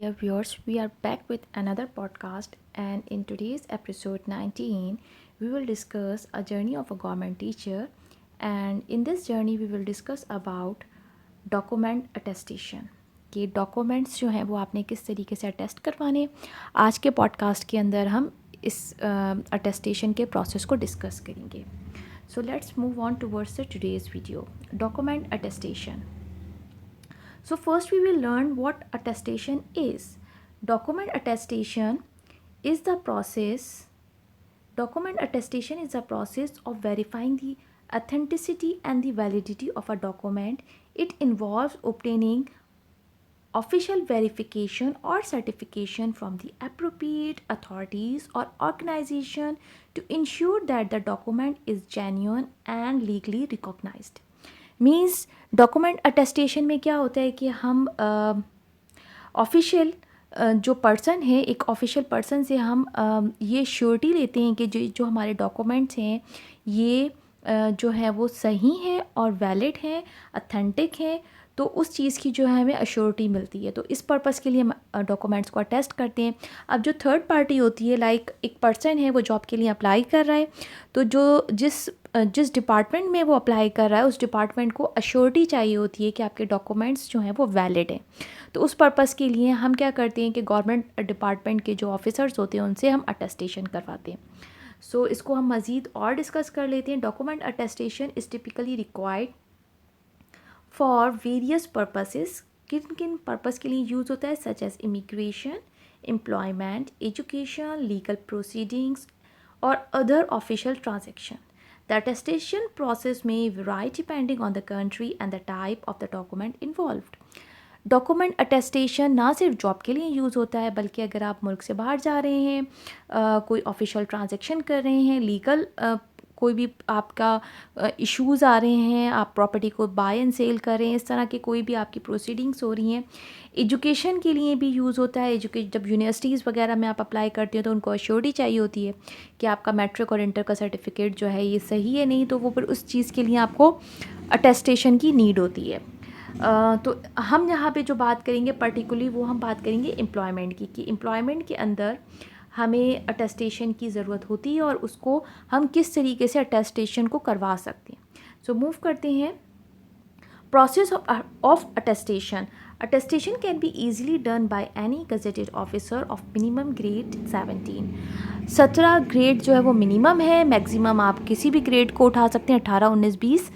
Dear viewers, we are back with another podcast, and in today's episode 19, we will discuss a journey of a government teacher. And in this journey, we will discuss about document attestation कि documents जो हैं वो आपने किस तरीके से attest करवाने। आज के पॉडकास्ट के अंदर हम इस अटेस्टेशन के प्रोसेस को डिस्कस करेंगे। So let's move on towards the today's video document attestation. So first we will learn what attestation is. Document attestation is the process Document attestation is the process of verifying the authenticity and the validity of a document. It involves obtaining official verification or certification from the appropriate authorities or organization to ensure that the document is genuine and legally recognized. Means document attestation में क्या होता है कि हम official जो person है, एक official person से हम ये श्योरिटी लेते हैं कि जो हमारे डॉक्यूमेंट्स हैं ये जो है वो सही हैं और वैलिड हैं, अथेंटिक हैं। तो उस चीज़ की जो है हमें अश्योरिटी मिलती है। तो इस पर्पज़ के लिए हम डॉक्यूमेंट्स को अटेस्ट करते हैं। अब जो थर्ड पार्टी होती है, लाइक एक पर्सन है, वो जॉब के लिए अप्लाई कर रहा है, तो जो जिस डिपार्टमेंट में वो अप्लाई कर रहा है उस डिपार्टमेंट को अश्योरिटी चाहिए होती है कि आपके डॉक्यूमेंट्स जो हैं वो वैलिड हैं। तो उस पर्पज़ के लिए हम क्या करते हैं कि गवर्नमेंट डिपार्टमेंट के जो ऑफिसर्स होते हैं उनसे हम अटेस्टेशन करवाते हैं। सो इसको हम मज़ीद और डिस्कस कर लेते हैं। Document attestation is typically required for various purposes. किन किन पर्पज़ के लिए यूज़ होता है? Such as immigration, employment, education, legal proceedings or other official transaction. The attestation process may vary depending on the country and the type of the document involved. Document attestation ना सिर्फ job के लिए use होता है, बल्कि अगर आप मुल्क से बाहर जा रहे हैं, कोई ऑफिशियल ट्रांजैक्शन कर रहे हैं, लीगल कोई भी आपका इश्यूज़ आ रहे हैं, आप प्रॉपर्टी को बाय एंड सेल कर रहे हैं, इस तरह के कोई भी आपकी प्रोसीडिंग्स हो रही हैं। एजुकेशन के लिए भी यूज़ होता है। जब यूनिवर्सिटीज़ वगैरह में आप अप्लाई करते हो तो उनको अश्योरिटी चाहिए होती है कि आपका मैट्रिक और इंटर का सर्टिफिकेट जो है ये सही है, नहीं तो वो फिर उस चीज़ के लिए आपको अटेस्टेशन की नीड होती है। तो हम यहाँ पे जो बात करेंगे पर्टिकुलरली वो हम बात करेंगे एम्प्लॉयमेंट की, कि एम्प्लॉयमेंट के अंदर हमें अटेस्टेशन की ज़रूरत होती है और उसको हम किस तरीके से अटेस्टेशन को करवा सकते हैं। सो मूव करते हैं। Process of attestation. Attestation can be easily done by any gazetted officer of minimum grade 17। 17 grade जो है वो मिनिमम है, मैक्सिमम आप किसी भी ग्रेड को उठा सकते हैं, 18, 19, 20।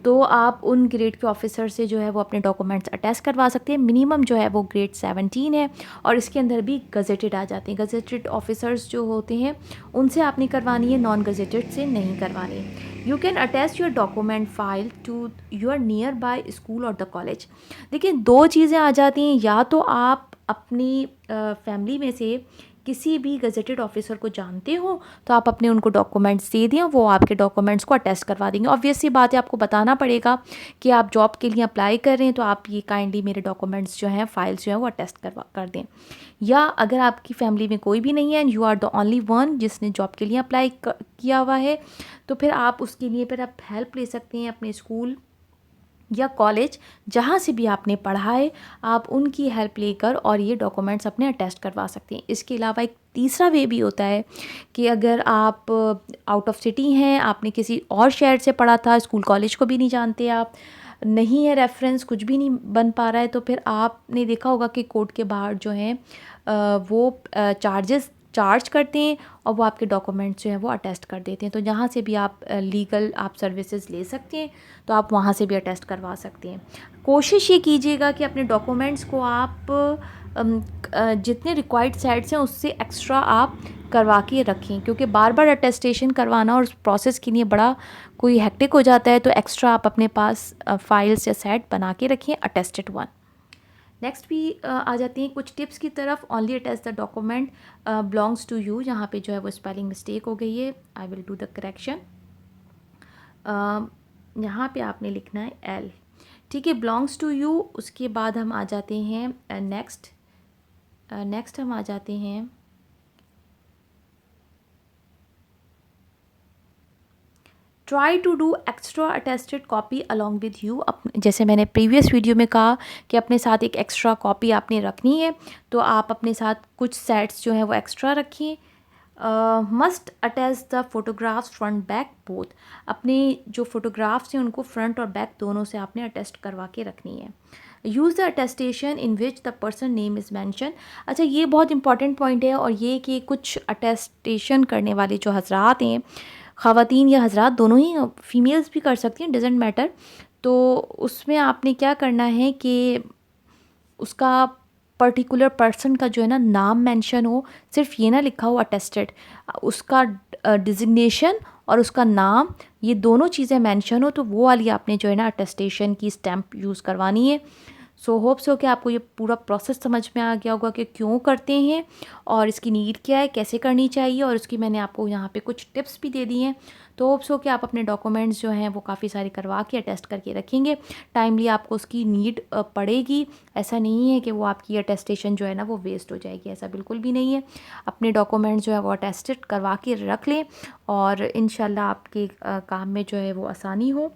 तो आप उन ग्रेड के ऑफिसर से जो है वो अपने डॉक्यूमेंट्स अटेस्ट करवा सकते हैं। मिनिमम जो है वो ग्रेड 17 है और इसके अंदर भी गजेटेड आ जाते हैं। गजेटेड ऑफिसर्स जो होते हैं उनसे आपने करवानी है, नॉन गजेटेड से नहीं करवानी है। You can attest your document file to your nearby school और द कॉलेज। देखिए, दो चीज़ें आ जाती हैं, या तो आप अपनी फैमिली में से किसी भी गजेटेड ऑफिसर को जानते हो तो आप अपने उनको डॉक्यूमेंट्स दे दें, वो आपके डॉक्यूमेंट्स को अटेस्ट करवा देंगे। ऑब्वियस सी बात है, आपको बताना पड़ेगा कि आप जॉब के लिए अप्लाई कर रहे हैं, तो आप ये काइंडली मेरे डॉक्यूमेंट्स जो हैं, फाइल्स जो हैं वो अटेस्ट कर दें। या अगर आपकी फैमिली में कोई भी नहीं है and you are the only one जिसने जॉब के लिए अप्लाई किया हुआ है, तो फिर आप उसके लिए फिर आप हेल्प ले सकते हैं अपने स्कूल या कॉलेज जहाँ से भी आपने पढ़ा है, आप उनकी हेल्प लेकर और ये डॉक्यूमेंट्स अपने अटेस्ट करवा सकते हैं। इसके अलावा एक तीसरा वे भी होता है कि अगर आप आउट ऑफ सिटी हैं, आपने किसी और शहर से पढ़ा था, स्कूल कॉलेज को भी नहीं जानते आप, नहीं है रेफरेंस, कुछ भी नहीं बन पा रहा है, तो फिर आपने देखा होगा कि कोर्ट के बाहर जो हैं वो चार्ज करते हैं और वो आपके डॉक्यूमेंट्स जो हैं वो अटेस्ट कर देते हैं। तो जहाँ से भी आप लीगल आप सर्विसेज ले सकते हैं तो आप वहाँ से भी अटेस्ट करवा सकते हैं। कोशिश ये कीजिएगा कि अपने डॉक्यूमेंट्स को आप जितने रिक्वायर्ड सेट्स हैं उससे एक्स्ट्रा आप करवा के रखें, क्योंकि बार बार अटेस्टेशन करवाना और उस प्रोसेस के लिए बड़ा कोई हेक्टिक हो जाता है। तो एक्स्ट्रा आप अपने पास फाइल्स या सेट बना के रखें, अटेस्टेड वन। नेक्स्ट भी आ जाती हैं कुछ टिप्स की तरफ। Only attach the document belongs to you, यहाँ पे जो है वो स्पेलिंग मिस्टेक हो गई है, I will do the correction. यहाँ पे आपने लिखना है एल, ठीक है, बिलोंग्स टू यू। उसके बाद हम आ जाते हैं नेक्स्ट हम आ जाते हैं try to do extra attested copy along with you. जैसे मैंने प्रीवियस वीडियो में कहा कि अपने साथ एक एक्स्ट्रा कॉपी आपने रखनी है, तो आप अपने साथ कुछ सेट्स जो हैं वो एक्स्ट्रा रखिए। Must attach the photographs front back both. अपने जो फोटोग्राफ्स हैं उनको फ्रंट और बैक दोनों से आपने अटेस्ट करवा के रखनी है। Use the attestation in which the person name is mention. अच्छा, ये बहुत इंपॉर्टेंट पॉइंट है, और ये कि कुछ अटेस्टेशन करने वाले जो हजरात हैं, ख़वातीन या हजरात दोनों ही, फीमेल्स भी कर सकती हैं, डजेंट मैटर। तो उसमें आपने क्या करना है कि उसका पर्टिकुलर पर्सन का जो है ना नाम मेंशन हो, सिर्फ ये ना लिखा हो अटेस्टेड, उसका डिजिग्नेशन और उसका नाम, ये दोनों चीज़ें मेंशन हो, तो वो वाली आपने जो है ना अटेस्टेशन की स्टैम्प यूज़ करवानी है। सो होप्स हो कि आपको ये पूरा प्रोसेस समझ में आ गया होगा कि क्यों करते हैं और इसकी नीड क्या है, कैसे करनी चाहिए, और उसकी मैंने आपको यहाँ पे कुछ टिप्स भी दे दी हैं। तो होप्स हो कि आप अपने डॉक्यूमेंट्स जो हैं वो काफ़ी सारे करवा के अटेस्ट करके रखेंगे। टाइमली आपको उसकी नीड पड़ेगी। ऐसा नहीं है कि वो आपकी अटेस्टेशन जो है ना वो वेस्ट हो जाएगी, ऐसा बिल्कुल भी नहीं है। अपने डॉक्यूमेंट्स जो है वो अटेस्टेड करवा के रख लें, और इंशाल्लाह आपके काम में जो है वो आसानी हो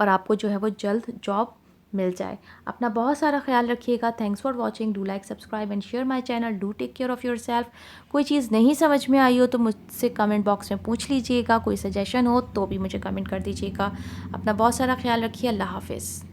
और आपको जो है वो जल्द जॉब मिल जाए। अपना बहुत सारा ख्याल रखिएगा। Thanks for watching. Do like, subscribe and share my channel. Do take care of yourself. कोई चीज़ नहीं समझ में आई हो तो मुझसे कमेंट बॉक्स में पूछ लीजिएगा। कोई सजेशन हो तो भी मुझे कमेंट कर दीजिएगा। अपना बहुत सारा ख्याल रखिए। अल्लाह हाफिज़।